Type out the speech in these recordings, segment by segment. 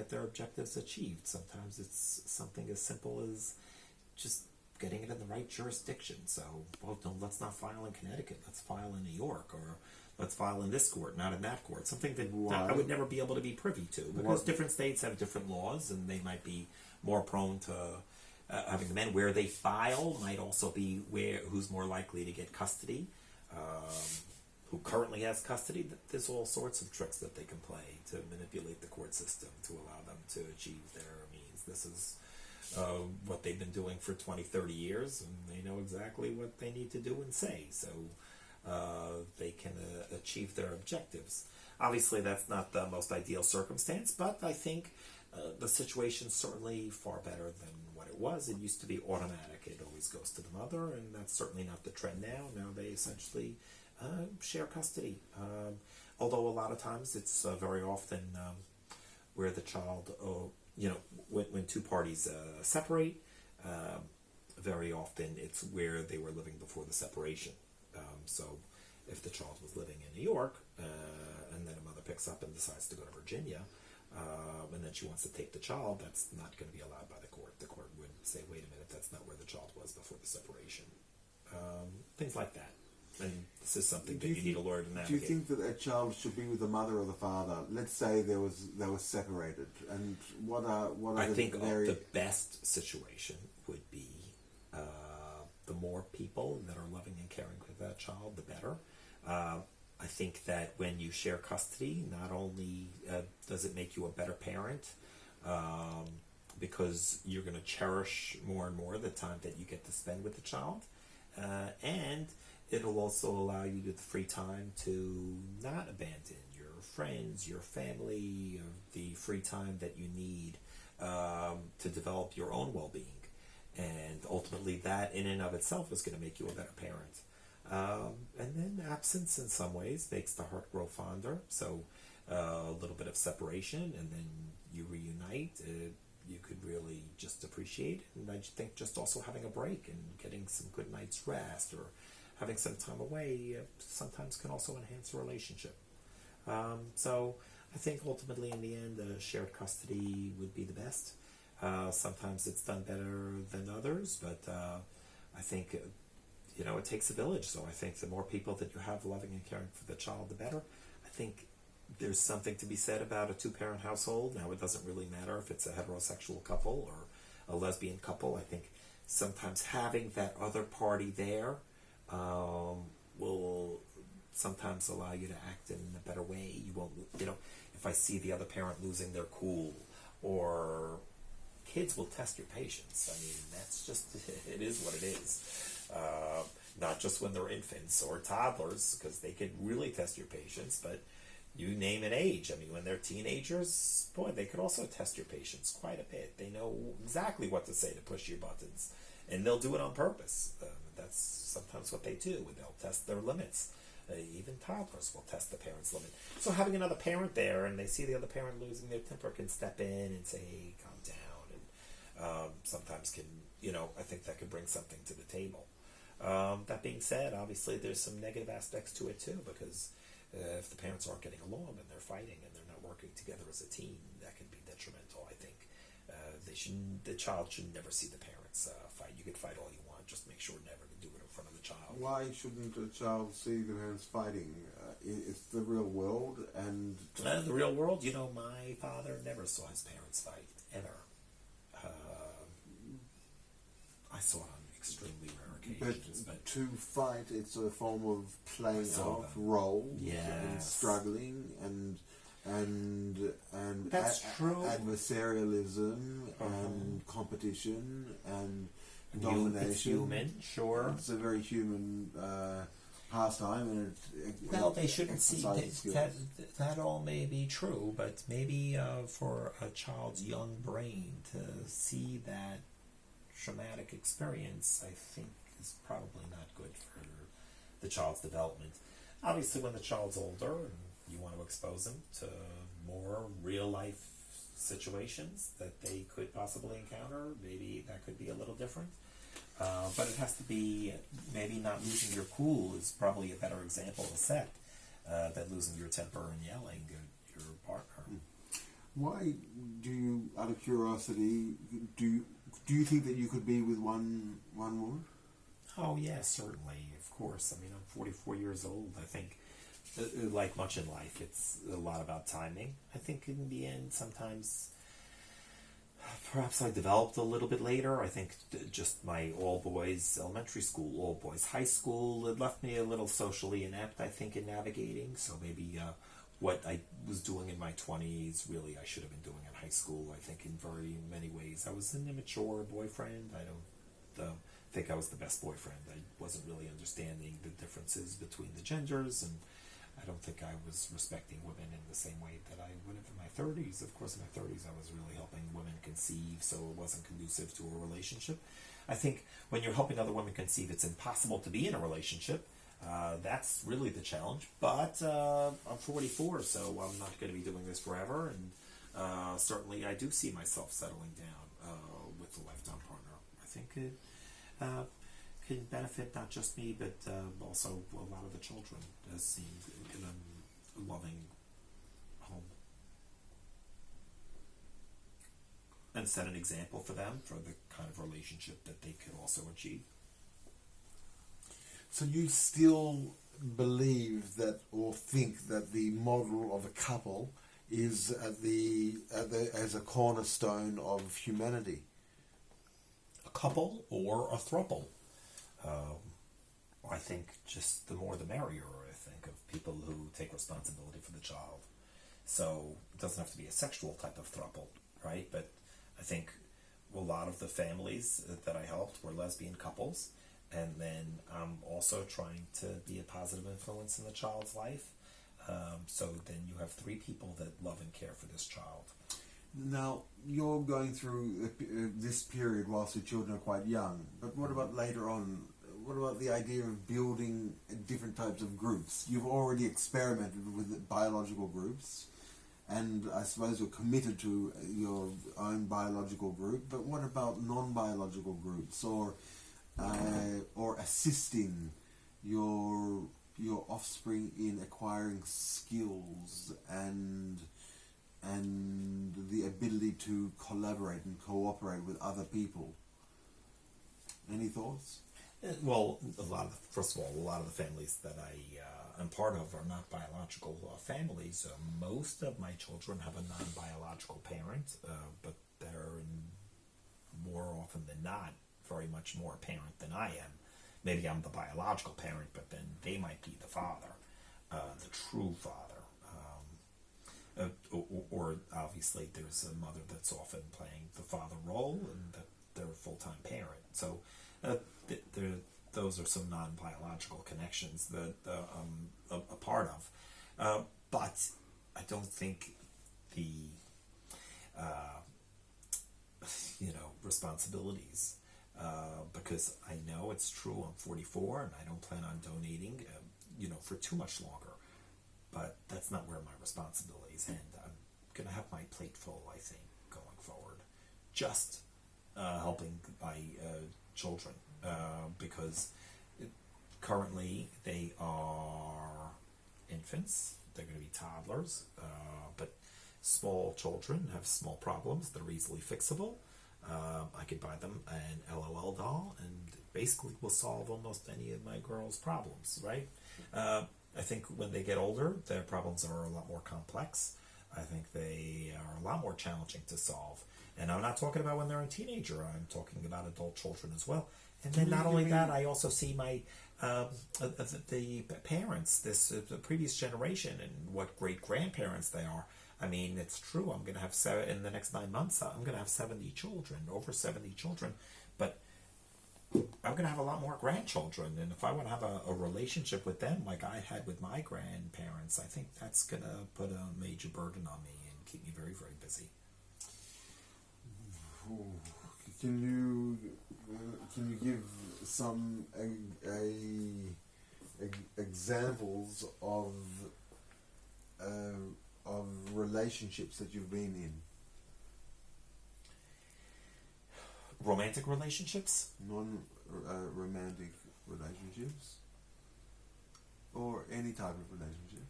get their objectives achieved. Sometimes it's something as simple as just getting it in the right jurisdiction. So, well, no, let's not file in Connecticut. Let's file in New York, or let's file in this court, not in that court. Something that I would never be able to be privy to, because different states have different laws, and they might be more prone to having the men. Where they file might also be who's more likely to get custody, who currently has custody. There's all sorts of tricks that they can play to manipulate the court system to allow them to achieve their means. This is what they've been doing for 20, 30 years, and they know exactly what they need to do and say, so they can achieve their objectives. Obviously, that's not the most ideal circumstance, but I think the situation's certainly far better than what it was. It used to be automatic. It always goes to the mother, and that's certainly not the trend now. Now they essentially share custody. Although a lot of times it's very often where the child, when two parties separate, very often it's where they were living before the separation. So if the child was living in New York, and then a mother picks up and decides to go to Virginia, and then she wants to take the child, that's not going to be allowed by the court. The court would say, wait a minute, that's not where the child was before the separation. Things like that. And this is something that you need a lawyer to navigate. Do you think that a child should be with the mother or the father? Let's say they were separated, and what are I think the best situation would be the more people that are loving and caring for that child, the better. I think that when you share custody, not only does it make you a better parent, because you're going to cherish more and more the time that you get to spend with the child, and it'll also allow you the free time to not abandon your friends, your family, the free time that you need to develop your own well-being. And ultimately that in and of itself is going to make you a better parent. And then absence in some ways makes the heart grow fonder. So a little bit of separation, and then you reunite. You could really just appreciate it. And I think just also having a break and getting some good night's rest, or having some time away, sometimes can also enhance a relationship. So I think ultimately in the end, shared custody would be the best. Sometimes it's done better than others, but I think it takes a village. So I think the more people that you have loving and caring for the child, the better. I think there's something to be said about a two-parent household. Now, it doesn't really matter if it's a heterosexual couple or a lesbian couple. I think sometimes having that other party there will sometimes allow you to act in a better way. You won't, if I see the other parent losing their cool, or kids will test your patience. I mean, that's just, it is what it is. Not just when they're infants or toddlers, because they can really test your patience, but you name an age. I mean, when they're teenagers, boy, they could also test your patience quite a bit. They know exactly what to say to push your buttons, and they'll do it on purpose. That's sometimes what they do. They'll test their limits. Even toddlers will test the parent's limit. So having another parent there, and they see the other parent losing their temper, can step in and say, hey, calm down. And sometimes can, I think that could bring something to the table. That being said, obviously there's some negative aspects to it too, because if the parents aren't getting along and they're fighting and they're not working together as a team, that can be detrimental. I think the child should never see the parents fight. You could fight all you want, just make sure never to do it in front of the child. Why shouldn't a child see the parents fighting? It's the real world, and the real world. My father never saw his parents fight ever. I saw it on extremely rare occasions. But to fight, it's a form of playing out roles, and struggling, and that's true. Adversarialism and competition and domination. It's human, sure. It's a very human pastime, and they shouldn't see that all may be true, but maybe for a child's young brain to see that traumatic experience, I think, is probably not good for the child's development. Obviously, when the child's older and you want to expose them to more real life situations that they could possibly encounter, maybe that could be a little different. But it has to be, maybe not losing your cool is probably a better example to set than losing your temper and yelling at your partner. Why do you, out of curiosity, do you think that you could be with one woman? Oh yeah, certainly, of course. I mean, I'm 44 years old. I think, like much in life, it's a lot about timing. I think in the end, sometimes, perhaps I developed a little bit later. I think just my all boys elementary school, all boys high school, it left me a little socially inept, I think, in navigating. So maybe what I was doing in my 20s, really, I should have been doing in high school. I think in very many ways, I was an immature boyfriend. I don't think I was the best boyfriend. I wasn't really understanding the differences between the genders, and I don't think I was respecting women in the same way that I would have in my 30s. Of course, in my 30s, I was really helping women conceive, so it wasn't conducive to a relationship. I think when you're helping other women conceive, it's impossible to be in a relationship. That's really the challenge. But I'm 44, so I'm not going to be doing this forever, and certainly I do see myself settling down with a lifetime partner. I think it can benefit not just me, but also a lot of the children as seeing in a loving home. And set an example for them for the kind of relationship that they could also achieve. So you still believe that, or think that the model of a couple is as a cornerstone of humanity? A couple or a throuple. I think just the more the merrier, I think, of people who take responsibility for the child. So it doesn't have to be a sexual type of throuple, right? But I think a lot of the families that I helped were lesbian couples, and then I'm also trying to be a positive influence in the child's life. So then you have three people that love and care for this child. Now, you're going through this period whilst your children are quite young, but what about later on? What about the idea of building different types of groups? You've already experimented with biological groups, and I suppose you're committed to your own biological group, but what about non-biological groups, or assisting your offspring in acquiring skills and the ability to collaborate and cooperate with other people? Any thoughts? Well, first of all, a lot of the families that I am part of are not biological families. Most of my children have a non-biological parent, but they're more often than not very much more a parent than I am. Maybe I'm the biological parent, but then they might be the father, the true father. Or obviously there's a mother that's often playing the father role, and that they're a full-time parent. So those are some non-biological connections that I'm a part of. But I don't think the responsibilities, because I know it's true. I'm 44 and I don't plan on donating for too much longer. But that's not where my responsibilities end. I'm going to have my plate full, I think, going forward. Just helping my children, because currently they are infants. They're going to be toddlers, but small children have small problems. They're easily fixable. I could buy them an LOL doll, and basically will solve almost any of my girls' problems, right? I think when they get older, their problems are a lot more complex. I think they are a lot more challenging to solve. And I'm not talking about when they're a teenager. I'm talking about adult children as well. And then not only that, I also see my the parents, the previous generation, and what great grandparents they are. I mean, it's true. I'm going to have in the next 9 months. I'm going to have 70 children, over 70 children, but I'm going to have a lot more grandchildren, and if I want to have a relationship with them like I had with my grandparents, I think that's going to put a major burden on me and keep me very, very busy. Can you give some examples of relationships that you've been in? Romantic relationships? Non-romantic relationships? Or any type of relationship?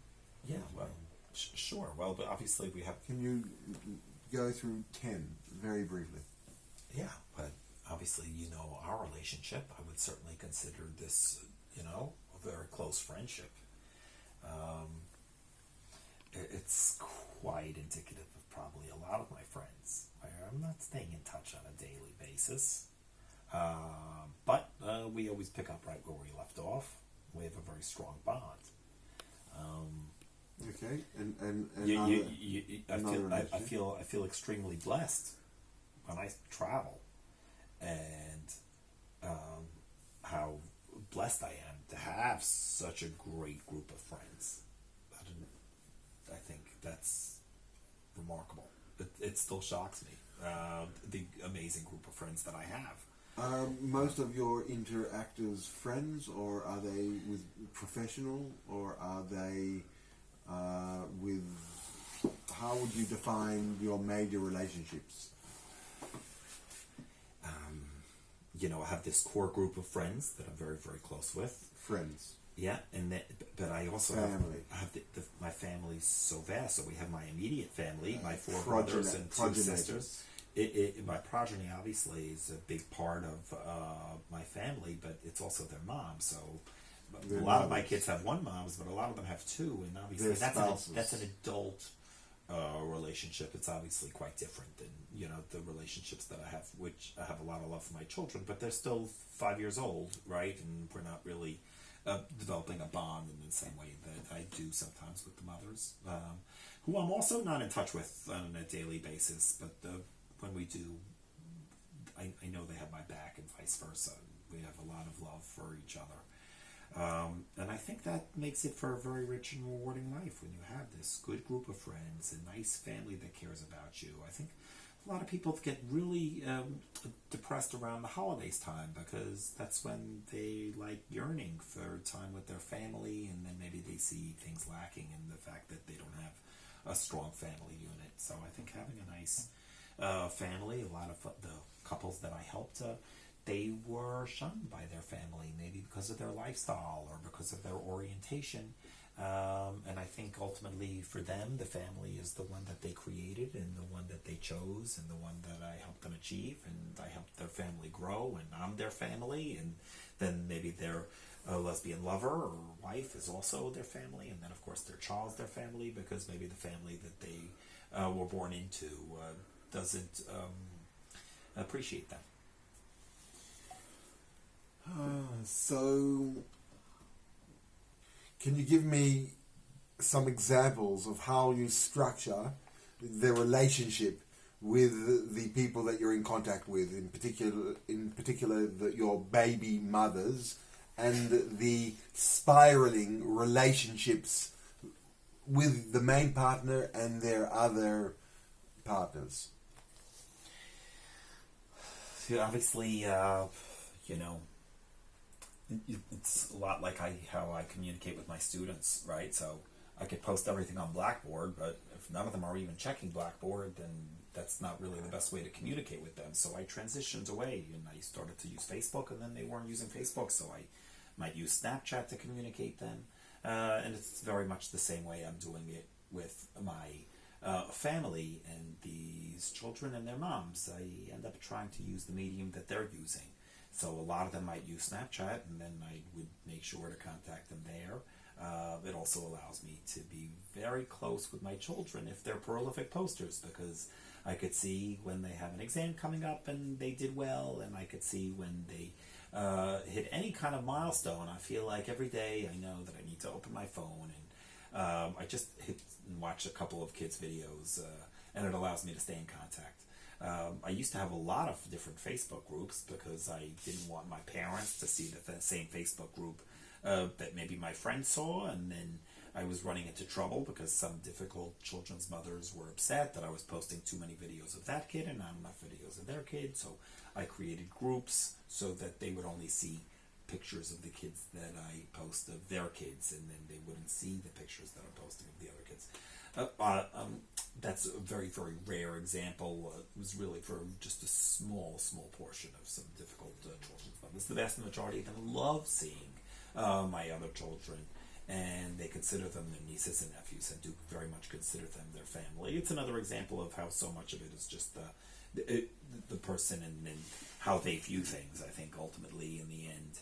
Yeah, well, Sure. Well, but obviously we have. Can you go through 10 very briefly? Yeah, but obviously, our relationship. I would certainly consider this, a very close friendship. It's quite indicative of probably a lot of my friends, where I'm not staying in touch on a daily basis. But we always pick up right where we left off. We have a very strong bond. Okay, and I feel extremely blessed when I travel, and how blessed I am to have such a great group of friends. I think that's remarkable. It still shocks me, the amazing group of friends that I have. Are most of your interactors friends, or are they with professional, or are they with... How would you define your major relationships? I have this core group of friends that I'm very, very close with. Friends. Yeah, but I also family. have my family's so vast. So we have my immediate family, my 4 brothers and 2 sisters. My progeny obviously is a big part of my family, but it's also their mom. So a lot of my kids have 1 mom, but a lot of them have 2, and obviously that's an adult relationship. It's obviously quite different than the relationships that I have, which I have a lot of love for my children, but they're still 5 years old, right? And we're not really developing a bond in the same way that I do sometimes with the mothers, who I'm also not in touch with on a daily basis, but when we do, I know they have my back and vice versa. We have a lot of love for each other. And I think that makes it for a very rich and rewarding life when you have this good group of friends, a nice family that cares about you. I think a lot of people get really depressed around the holidays time, because that's when they like yearning for time with their family, and then maybe they see things lacking in the fact that they don't have a strong family unit. So I think having a nice family, a lot of the couples that I helped, they were shunned by their family, maybe because of their lifestyle or because of their orientation. And I think ultimately for them, the family is the one that they created and the one that they chose and the one that I helped them achieve, and I helped their family grow, and I'm their family, and then maybe their lesbian lover or wife is also their family, and then of course their child's their family, because maybe the family that they were born into doesn't appreciate them. So, can you give me some examples of how you structure the relationship with the people that you're in contact with, in particular your baby mothers, and the spiraling relationships with the main partner and their other partners? So obviously, it's a lot like how I communicate with my students, right? So I could post everything on Blackboard, but if none of them are even checking Blackboard, then that's not really the best way to communicate with them. So I transitioned away, and I started to use Facebook, and then they weren't using Facebook, so I might use Snapchat to communicate then. And it's very much the same way I'm doing it with my family and these children and their moms. I end up trying to use the medium that they're using. So a lot of them might use Snapchat, and then I would make sure to contact them there. It also allows me to be very close with my children if they're prolific posters, because I could see when they have an exam coming up and they did well, and I could see when they hit any kind of milestone. I feel like every day I know that I need to open my phone, and I just hit and watch a couple of kids' videos, and it allows me to stay in contact. I used to have a lot of different Facebook groups because I didn't want my parents to see the same Facebook group that maybe my friends saw, and then I was running into trouble because some difficult children's mothers were upset that I was posting too many videos of that kid and not enough videos of their kid. So I created groups so that they would only see pictures of the kids that I post of their kids, and then they wouldn't see the pictures that I'm posting of the other kids. That's a very, very rare example. It was really for just a small portion of some difficult children's mothers. The vast majority of them love seeing my other children and they consider them their nieces and nephews, and do very much consider them their family. It's another example of how so much of it is just the person and how they view things. I think ultimately, in the end,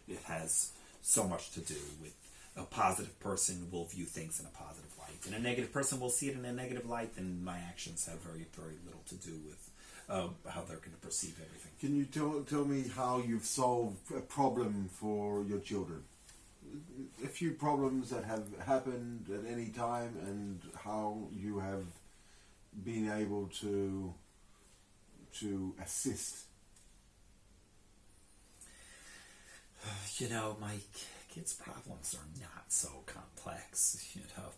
it has so much to do with a positive person will view things in a positive light, and a negative person will see it in a negative light, and my actions have very, very little to do with how they're going to perceive everything. Can you tell me how you've solved a problem for your children? A few problems that have happened at any time, and how you have been able to assist. You know, my kids' problems are not so complex. You know,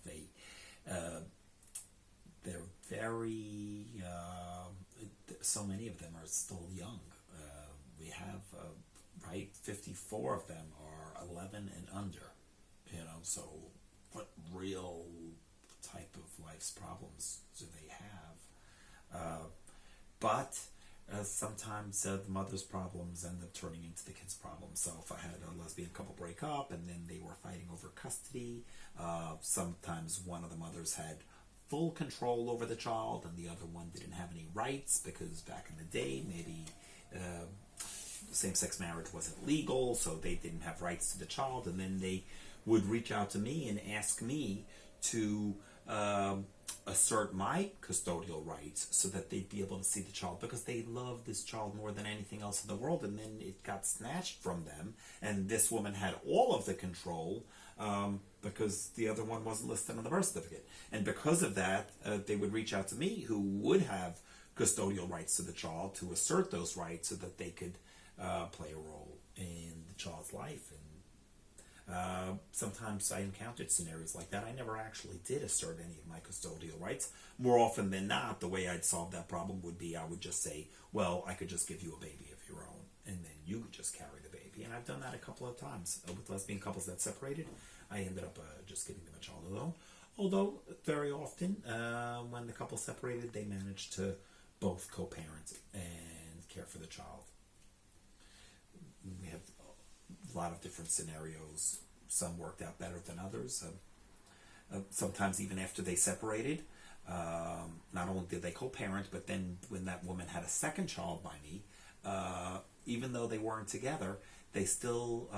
they're very. So many of them are still young. We have 54 of them are 11 and under. You know, so what real type of life's problems do they have? But sometimes the mother's problems end up turning into the kids' problems. So if I had a lesbian couple break up and then they were fighting over custody, sometimes one of the mothers had full control over the child and the other one didn't have any rights, because back in the day maybe same-sex marriage wasn't legal, so they didn't have rights to the child, and then they would reach out to me and ask me to assert my custodial rights so that they'd be able to see the child, because they loved this child more than anything else in the world, and then it got snatched from them, and this woman had all of the control because the other one wasn't listed on the birth certificate. And because of that, they would reach out to me, who would have custodial rights to the child, to assert those rights so that they could play a role in the child's life. And sometimes I encountered scenarios like that. I never actually did assert any of my custodial rights. More often than not, the way I'd solve that problem would be I would just say, well, I could just give you a baby of your own, and then you could just carry the baby. And I've done that a couple of times with lesbian couples that separated. I ended up just giving them a child alone. Although very often, when the couple separated, they managed to both co-parent and care for the child. We have a lot of different scenarios. Some worked out better than others. Sometimes even after they separated, not only did they co-parent, but then when that woman had a second child by me, even though they weren't together, they still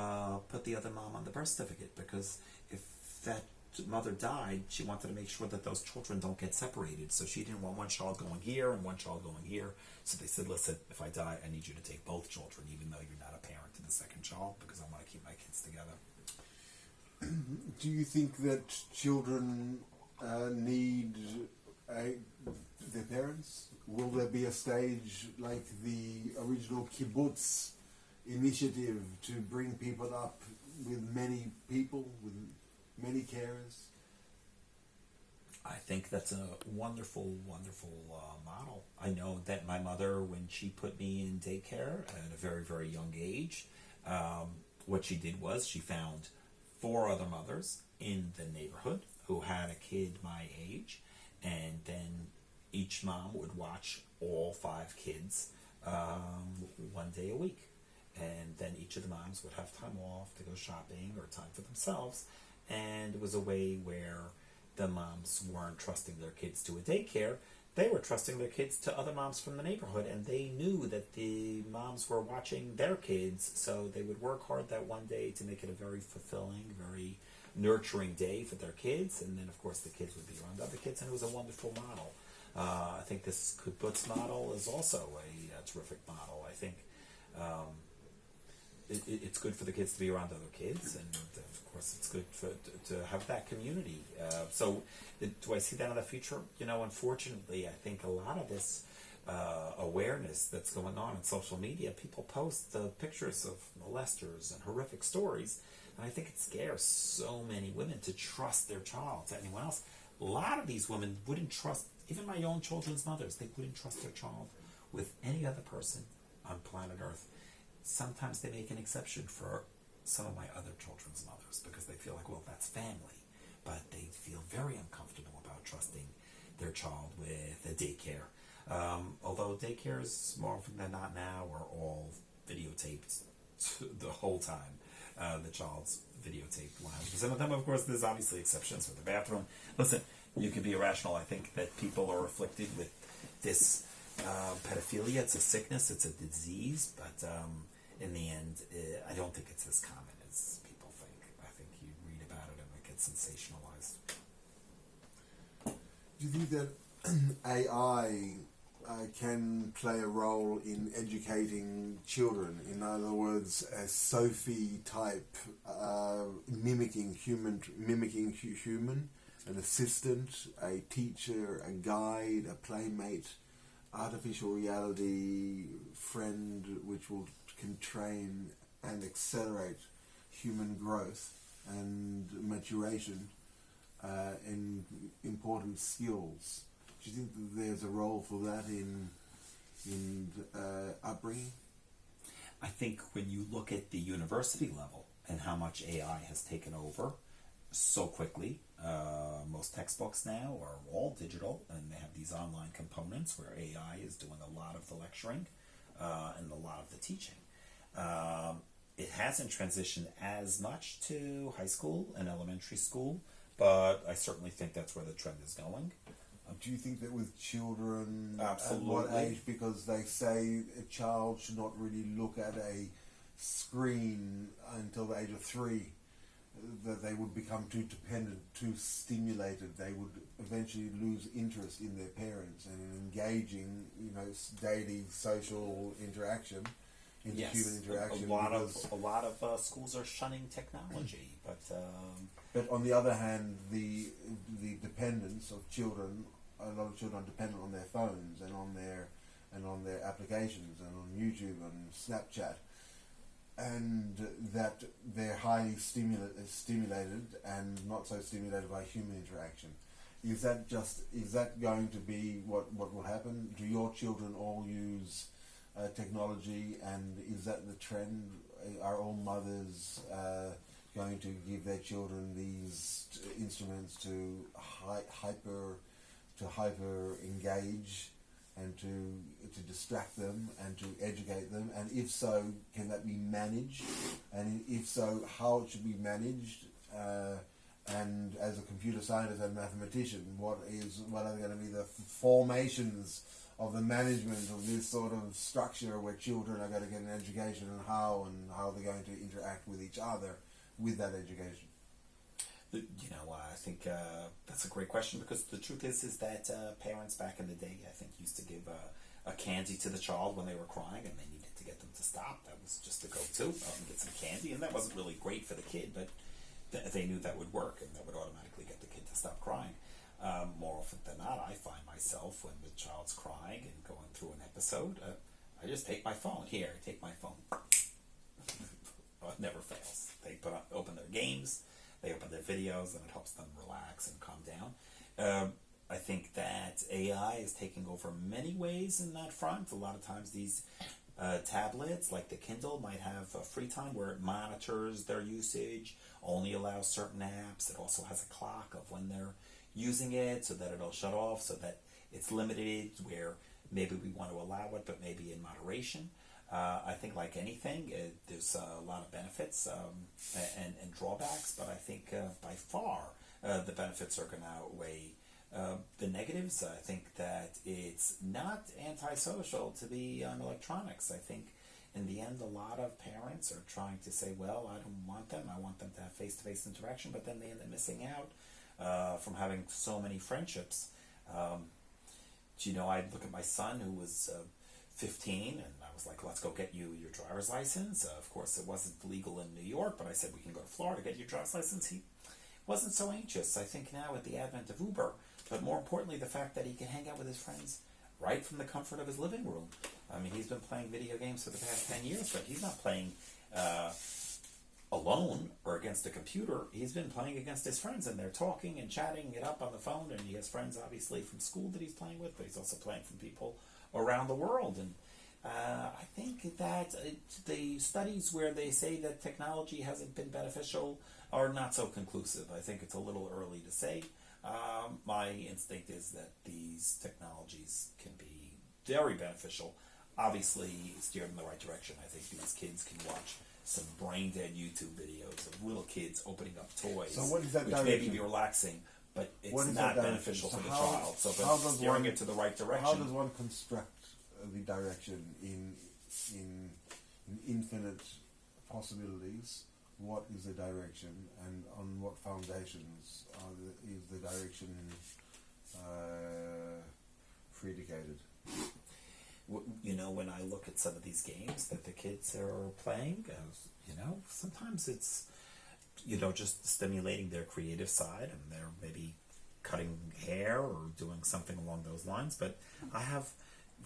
put the other mom on the birth certificate, because if that mother died, she wanted to make sure that those children don't get separated. So she didn't want one child going here and one child going here. So they said, listen, if I die, I need you to take both children, even though you're not a parent to the second child, because I want to keep my kids together. Do you think that children need their parents? Will there be a stage like the original Kibbutz initiative to bring people up with many people, with many carers? I think that's a wonderful, wonderful model. I know that my mother, when she put me in daycare at a very, very young age, what she did was she found 4 other mothers in the neighborhood who had a kid my age, and then each mom would watch all 5 kids 1 day a week. And then each of the moms would have time off to go shopping or time for themselves. And it was a way where the moms weren't trusting their kids to a daycare. They were trusting their kids to other moms from the neighborhood, and they knew that the moms were watching their kids, so they would work hard that one day to make it a very fulfilling, very nurturing day for their kids. And then, of course, the kids would be around other kids, and it was a wonderful model. I think this Kibbutz model is also a terrific model. I think it's good for the kids to be around other kids, and of course it's good to have that community. So do I see that in the future? You know, unfortunately, I think a lot of this awareness that's going on in social media, people post pictures of molesters and horrific stories, and I think it scares so many women to trust their child to anyone else. A lot of these women wouldn't trust, even my own children's mothers, they wouldn't trust their child with any other person on planet Earth. Sometimes they make an exception for some of my other children's mothers because they feel like, well, that's family. But they feel very uncomfortable about trusting their child with a daycare. Although daycares, more often than not now, are all videotaped the whole time. the child's videotaped live. Some of them, of course, there's obviously exceptions for the bathroom. Listen, you can be irrational. I think that people are afflicted with this pedophilia. It's a sickness, it's a disease, but in the end, I don't think it's as common as people think. I think you read about it and it gets sensationalized. Do you think that AI can play a role in educating children? In other words, a Sophie type, mimicking human, an assistant, a teacher, a guide, a playmate, artificial reality friend, which can train and accelerate human growth and maturation in important skills. Do you think that there's a role for that in upbringing? I think when you look at the university level and how much AI has taken over so quickly, most textbooks now are all digital, and they have these online components where AI is doing a lot of the lecturing and a lot of the teaching. It hasn't transitioned as much to high school and elementary school, but I certainly think that's where the trend is going. Do you think that with children, Absolutely. at what age? Because they say a child should not really look at a screen until the age of 3, that they would become too dependent, too stimulated. They would eventually lose interest in their parents and in engaging, daily social interaction, human interaction. A lot of schools are shunning technology, but on the other hand, the dependence of children, a lot of children are dependent on their phones and on their applications and on YouTube and Snapchat, and that they're highly stimulated and not so stimulated by human interaction. Is that going to be what will happen? Do your children all use technology, and is that the trend? Are all mothers going to give their children these instruments to hyper engage and to distract them and to educate them? And if so, can that be managed? And if so, how it should be managed? And as a computer scientist and mathematician, what are going to be the formations of the management of this sort of structure where children are going to get an education, and how they're going to interact with each other with that education? I think that's a great question, because the truth is that parents back in the day, I think, used to give a candy to the child when they were crying, and they needed to get them to stop. That was just the go-to, get some candy, and that wasn't really great for the kid, but they knew that would work, and that would automatically get the kid to stop crying. More often than not, I find myself, when the child's crying and going through an episode, I just take my phone. Here, take my phone. It never fails. They open their games, they open their videos, and it helps them relax and calm down. I think that AI is taking over many ways in that front. A lot of times these tablets, like the Kindle, might have free time where it monitors their usage, only allows certain apps. It also has a clock of when they're using it, so that it'll shut off, so that it's limited where maybe we want to allow it, but maybe in moderation. I think, like anything, there's a lot of benefits and drawbacks, but I think by far the benefits are going to outweigh the negatives. I think that it's not antisocial to be on electronics. I think in the end, a lot of parents are trying to say, well, I don't want them. I want them to have face-to-face interaction, but then they end up missing out from having so many friendships. I look at my son, who was 15, and I was like, let's go get you your driver's license. Of course, it wasn't legal in New York, but I said, we can go to Florida, get your driver's license. He wasn't so anxious. I think now, with the advent of Uber, but more importantly, the fact that he can hang out with his friends right from the comfort of his living room. I mean, he's been playing video games for the past 10 years, but he's not playing alone or against a computer. He's been playing against his friends, and they're talking and chatting it up on the phone, and he has friends, obviously, from school that he's playing with, but he's also playing from people around the world. And I think that the studies where they say that technology hasn't been beneficial are not so conclusive. I think it's a little early to say. My instinct is that these technologies can be very beneficial, obviously steered in the right direction. I think these kids can watch some brain dead YouTube videos of little kids opening up toys, So what is that which may direction? be relaxing, but What it's is not that beneficial direction? for So the how- child. So, how but does steering one- it to the right How direction. does one construct the direction in infinite possibilities? What is the direction, and on what foundations is the direction predicated? You know, when I look at some of these games that the kids are playing, you know, sometimes it's, you know, just stimulating their creative side, and they're maybe cutting hair or doing something along those lines. But I have,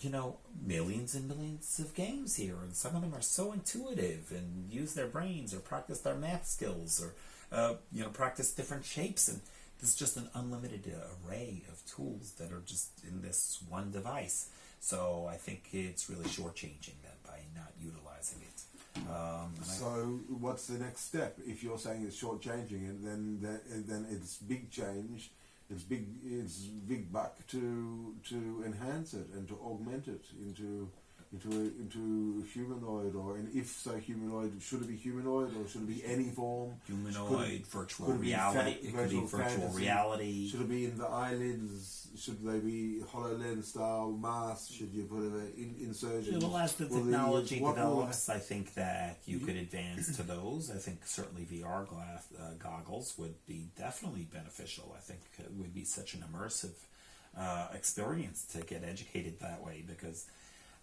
you know, millions and millions of games here, and some of them are so intuitive and use their brains or practice their math skills or, you know, practice different shapes. And there's just an unlimited array of tools that are just in this one device. So I think it's really shortchanging them by not utilizing it. So what's the next step? If you're saying it's shortchanging it, then it's big change. It's big buck to enhance it and to augment it into humanoid, or and if so humanoid, should it be humanoid or should it be any form? Humanoid, virtual could it be reality. It could be virtual virtual fantasy? reality. Should it be in the eyelids? Should they be HoloLens style masks? Should you put an insertion? Well, as the Will they technology use- what will- develops, I think that you could advance to those. I think certainly VR goggles would be definitely beneficial. I think it would be such an immersive experience to get educated that way, because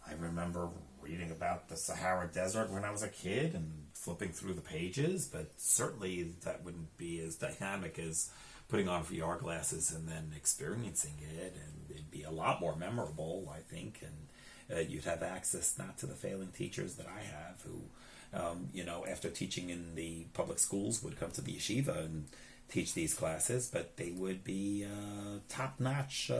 I remember reading about the Sahara Desert when I was a kid and flipping through the pages, but certainly that wouldn't be as dynamic as putting on VR glasses and then experiencing it, and it'd be a lot more memorable, I think, and you'd have access not to the failing teachers that I have who, you know, after teaching in the public schools would come to the yeshiva and teach these classes, but they would be top-notch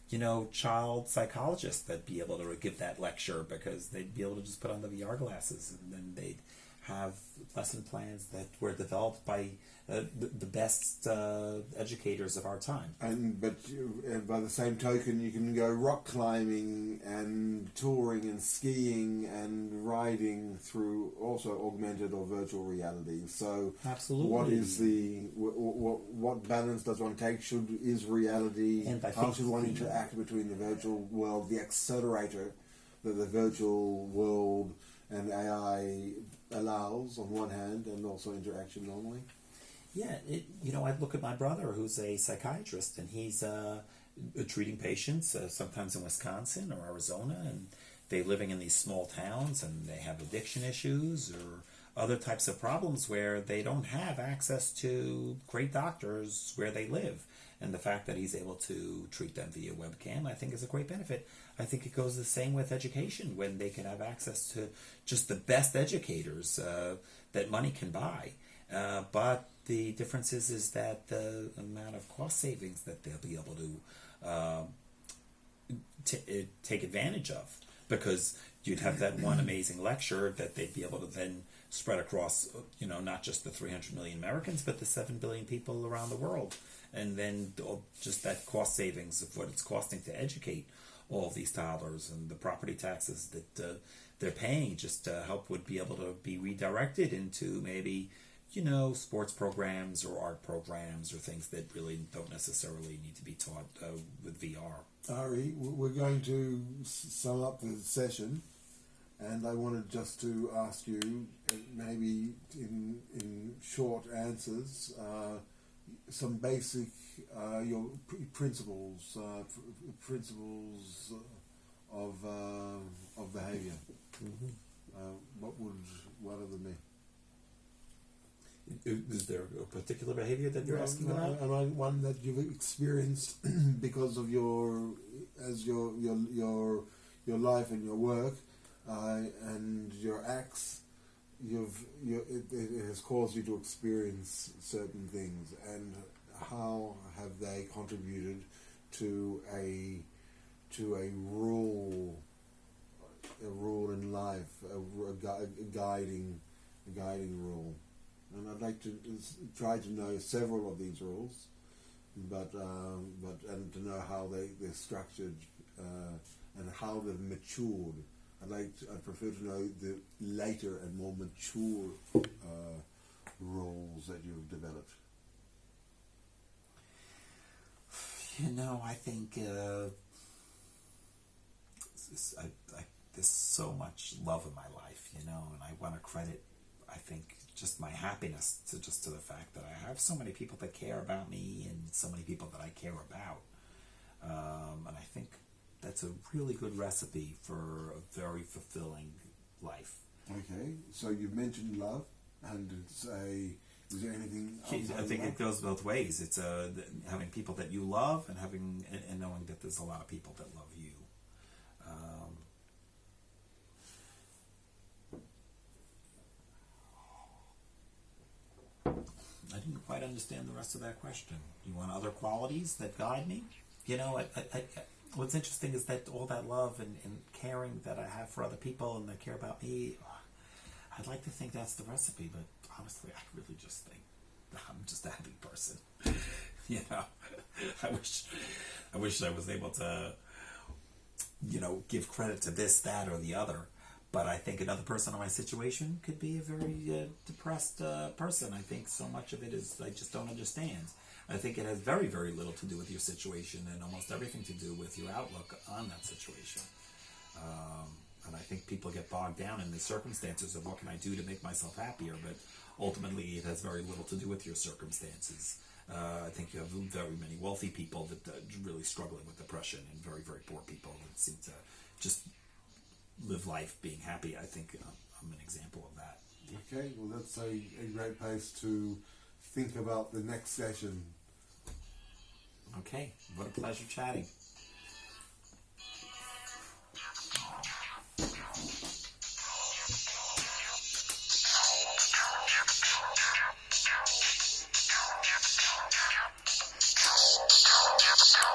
you know, child psychologists that'd be able to give that lecture, because they'd be able to just put on the VR glasses, and then they'd have lesson plans that were developed by the best educators of our time. And by the same token, you can go rock climbing and touring and skiing and riding through also augmented or virtual reality. So, Absolutely. what is what balance does one take? Is reality? And I how think should one interact between the virtual world, the accelerator that the virtual world and AI allows on one hand, and also interaction normally? Yeah, you know, I look at my brother, who's a psychiatrist, and he's treating patients sometimes in Wisconsin or Arizona, and they're living in these small towns, and they have addiction issues or other types of problems where they don't have access to great doctors where they live. And the fact that he's able to treat them via webcam, I think, is a great benefit. I think it goes the same with education, when they can have access to just the best educators that money can buy. But the difference is that the amount of cost savings that they'll be able to take advantage of, because you'd have that one amazing lecture that they'd be able to then spread across, you know, not just the 300 million Americans, but the 7 billion people around the world. And then just that cost savings of what it's costing to educate all of these toddlers, and the property taxes that they're paying just to help would be able to be redirected into maybe, you know, sports programs or art programs or things that really don't necessarily need to be taught with VR. Ari, we're going to sum up the session, and I wanted just to ask you, maybe in short answers, some basic your principles of behaviour. What are them? Is there a particular behavior that you're asking about? And one that you've experienced because of your life and your work and your acts. It has caused you to experience certain things, and how have they contributed to a rule in life, a guiding rule. And I'd like to try to know several of these rules, but and to know how they're structured and how they've matured I'd prefer to know the later and more mature roles that you've developed. I think there's so much love in my life, and I want to credit, I think, just my happiness to the fact that I have so many people that care about me and so many people that I care about. And I think that's a really good recipe for a very fulfilling life. Okay, so you've mentioned love, and is there anything else? I think it goes both ways. It's having people that you love and and knowing that there's a lot of people that love you. I didn't quite understand the rest of that question. You want other qualities that guide me? What's interesting is that all that love and caring that I have for other people and that care about me, I'd like to think that's the recipe, but honestly, I really just think I'm just a happy person. I wish I was able to, give credit to this, that, or the other. But I think another person in my situation could be a very depressed person. I think so much of it is I just don't understand. I think it has very, very little to do with your situation and almost everything to do with your outlook on that situation. And I think people get bogged down in the circumstances of what can I do to make myself happier, but ultimately it has very little to do with your circumstances. I think you have very many wealthy people that are really struggling with depression and very, very poor people that seem to just live life being happy. I think I'm an example of that. Okay, well that's a great place to think about the next session. Okay, what a pleasure chatting.